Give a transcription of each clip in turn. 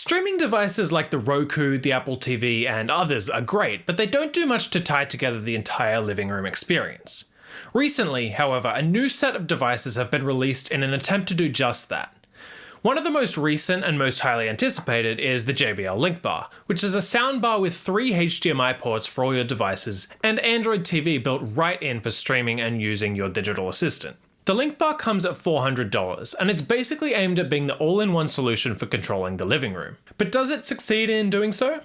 Streaming devices like the Roku, the Apple TV, and others are great, but they don't do much to tie together the entire living room experience. Recently, however, a new set of devices have been released in an attempt to do just that. One of the most recent and most highly anticipated is the JBL Link Bar, which is a soundbar with 3 HDMI ports for all your devices and Android TV built right in for streaming and using your digital assistant. The Link Bar comes at $400, and it's basically aimed at being the all-in-one solution for controlling the living room. But does it succeed in doing so?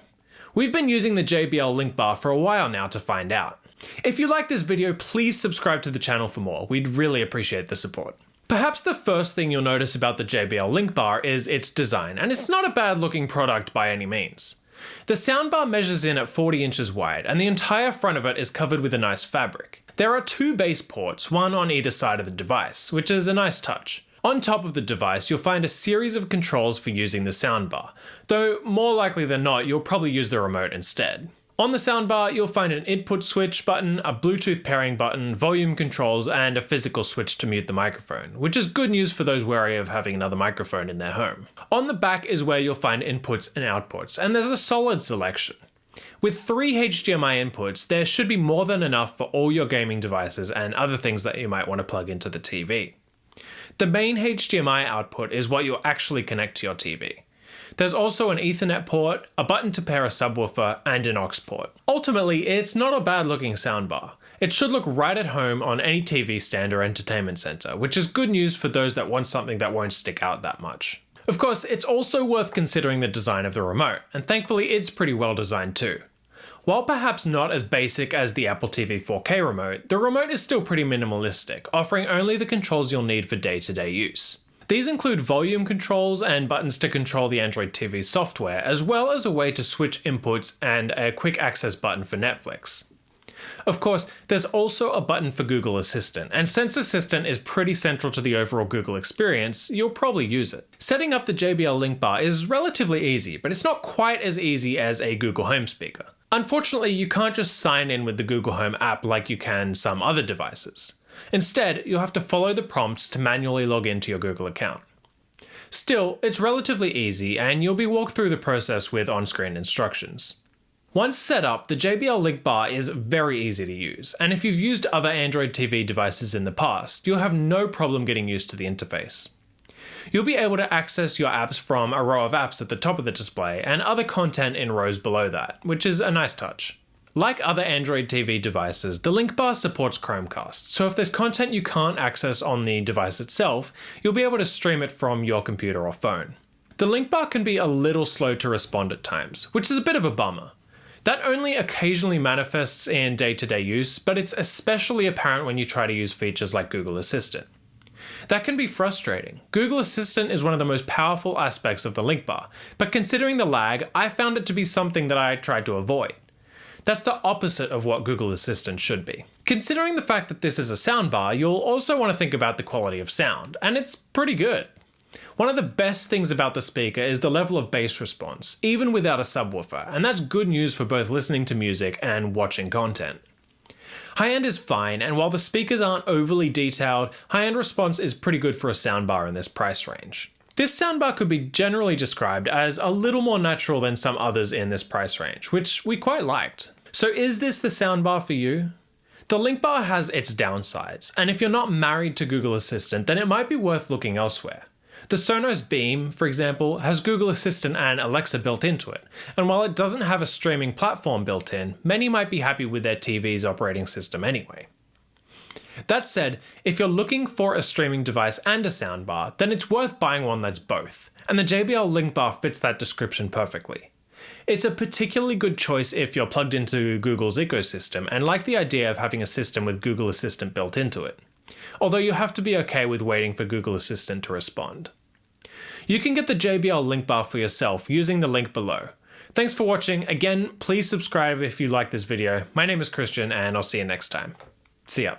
We've been using the JBL Link Bar for a while now to find out. If you like this video, please subscribe to the channel for more. We'd really appreciate the support. Perhaps the first thing you'll notice about the JBL Link Bar is its design, and it's not a bad looking product by any means. The soundbar measures in at 40 inches wide, and the entire front of it is covered with a nice fabric. There are 2 base ports, one on either side of the device, which is a nice touch. On top of the device, you'll find a series of controls for using the soundbar, though more likely than not, you'll probably use the remote instead. On the soundbar, you'll find an input switch button, a Bluetooth pairing button, volume controls, and a physical switch to mute the microphone, which is good news for those wary of having another microphone in their home. On the back is where you'll find inputs and outputs, and there's a solid selection. With 3 HDMI inputs, there should be more than enough for all your gaming devices and other things that you might want to plug into the TV. The main HDMI output is what you'll actually connect to your TV. There's also an Ethernet port, a button to pair a subwoofer, and an aux port. Ultimately, it's not a bad looking soundbar. It should look right at home on any TV stand or entertainment center, which is good news for those that want something that won't stick out that much. Of course, it's also worth considering the design of the remote, and thankfully it's pretty well designed too. While perhaps not as basic as the Apple TV 4K remote, the remote is still pretty minimalistic, offering only the controls you'll need for day-to-day use. These include volume controls and buttons to control the Android TV software, as well as a way to switch inputs and a quick access button for Netflix. Of course, there's also a button for Google Assistant, and since Assistant is pretty central to the overall Google experience, you'll probably use it. Setting up the JBL Link Bar is relatively easy, but it's not quite as easy as a Google Home speaker. Unfortunately, you can't just sign in with the Google Home app like you can some other devices. Instead, you'll have to follow the prompts to manually log into your Google account. Still, it's relatively easy, and you'll be walked through the process with on-screen instructions. Once set up, the JBL Link Bar is very easy to use, and if you've used other Android TV devices in the past, you'll have no problem getting used to the interface. You'll be able to access your apps from a row of apps at the top of the display, and other content in rows below that, which is a nice touch. Like other Android TV devices, the Link Bar supports Chromecast, so if there's content you can't access on the device itself, you'll be able to stream it from your computer or phone. The Link Bar can be a little slow to respond at times, which is a bit of a bummer. That only occasionally manifests in day-to-day use, but it's especially apparent when you try to use features like Google Assistant. That can be frustrating. Google Assistant is one of the most powerful aspects of the Link Bar, but considering the lag, I found it to be something that I tried to avoid. That's the opposite of what Google Assistant should be. Considering the fact that this is a soundbar, you'll also want to think about the quality of sound, and it's pretty good. One of the best things about the speaker is the level of bass response, even without a subwoofer, and that's good news for both listening to music and watching content. High-end is fine, and while the speakers aren't overly detailed, high-end response is pretty good for a soundbar in this price range. This soundbar could be generally described as a little more natural than some others in this price range, which we quite liked. So is this the soundbar for you? The Link Bar has its downsides, and if you're not married to Google Assistant, then it might be worth looking elsewhere. The Sonos Beam, for example, has Google Assistant and Alexa built into it, and while it doesn't have a streaming platform built in, many might be happy with their TV's operating system anyway. That said, if you're looking for a streaming device and a soundbar, then it's worth buying one that's both, and the JBL Link Bar fits that description perfectly. It's a particularly good choice if you're plugged into Google's ecosystem and like the idea of having a system with Google Assistant built into it, although you have to be okay with waiting for Google Assistant to respond. You can get the JBL Link Bar for yourself using the link below. Thanks for watching. Again, please subscribe if you like this video. My name is Christian, and I'll see you next time. See ya.